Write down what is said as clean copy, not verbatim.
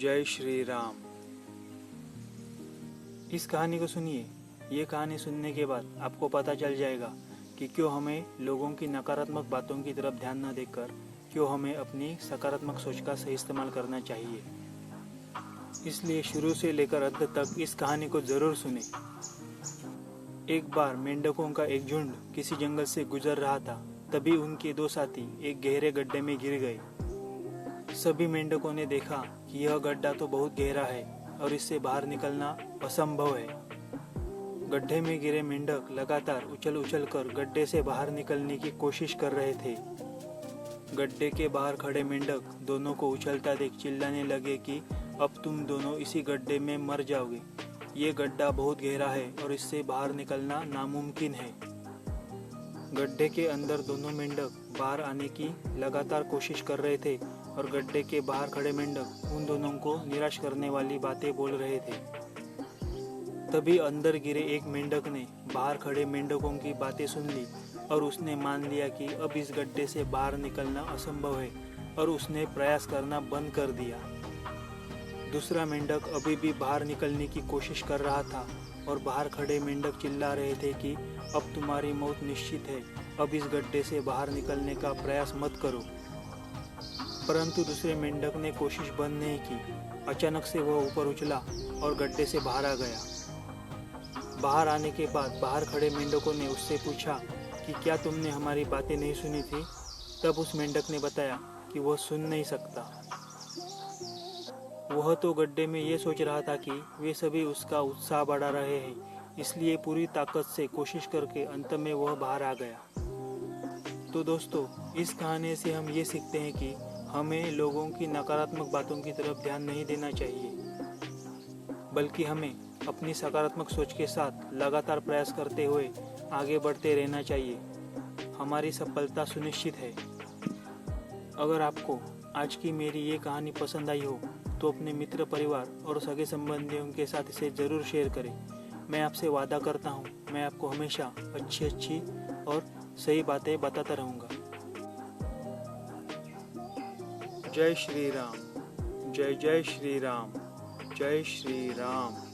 जय श्री राम। इस कहानी को सुनिए। ये कहानी सुनने के बाद आपको पता चल जाएगा कि क्यों हमें लोगों की नकारात्मक बातों की तरफ ध्यान न देकर क्यों हमें अपनी सकारात्मक सोच का सही इस्तेमाल करना चाहिए। इसलिए शुरू से लेकर अंत तक इस कहानी को जरूर सुने। एक बार मेंढकों का एक झुंड किसी जंगल से गुजर रहा था। तभी उनके दो साथी एक गहरे गड्ढे में गिर गए। सभी मेंढकों ने देखा कि यह गड्ढा तो बहुत गहरा है और इससे बाहर निकलना असंभव है। गड्ढे में गिरे मेंढक लगातार उछल उछल कर गड्ढे से बाहर निकलने की कोशिश कर रहे थे। गड्ढे के बाहर खड़े मेंढक दोनों को उछलता देख चिल्लाने लगे कि अब तुम दोनों इसी गड्ढे में मर जाओगे। ये गड्ढा बहुत गहरा है और इससे बाहर निकलना नामुमकिन है। गड्ढे के अंदर दोनों मेंढक बाहर आने की लगातार कोशिश कर रहे थे और गड्ढे के बाहर खड़े मेंढक उन दोनों को निराश करने वाली बातें बोल रहे थे। तभी अंदर गिरे एक मेंढक ने बाहर खड़े मेंढकों की बातें सुन ली और उसने मान लिया कि अब इस गड्ढे से बाहर निकलना असंभव है और उसने प्रयास करना बंद कर दिया। दूसरा मेंढक अभी भी बाहर निकलने की कोशिश कर रहा था और बाहर खड़े मेंढक चिल्ला रहे थे कि अब तुम्हारी मौत निश्चित है, अब इस गड्ढे से बाहर निकलने का प्रयास मत करो। परंतु दूसरे मेंढक ने कोशिश बंद नहीं की। अचानक से वह ऊपर उछला और गड्ढे से बाहर आ गया। बाहर आने के बाद बाहर खड़े मेंढकों ने उससे पूछा कि क्या तुमने हमारी बातें नहीं सुनी थी? तब उस मेंढक ने बताया कि वह सुन नहीं सकता। वह तो गड्ढे में ये सोच रहा था कि वे सभी उसका उत्साह बढ़ा रहे हैं, इसलिए पूरी ताकत से कोशिश करके अंत में वह बाहर आ गया। तो दोस्तों, इस कहानी से हम ये सीखते हैं कि हमें लोगों की नकारात्मक बातों की तरफ ध्यान नहीं देना चाहिए, बल्कि हमें अपनी सकारात्मक सोच के साथ लगातार प्रयास करते हुए आगे बढ़ते रहना चाहिए। हमारी सफलता सुनिश्चित है। अगर आपको आज की मेरी ये कहानी पसंद आई हो तो अपने मित्र, परिवार और सगे संबंधियों के साथ इसे ज़रूर शेयर करें। मैं आपसे वादा करता हूँ, मैं आपको हमेशा अच्छी और सही बातें बताता रहूँगा। जय श्री राम। जय जय श्री राम। जय श्री राम।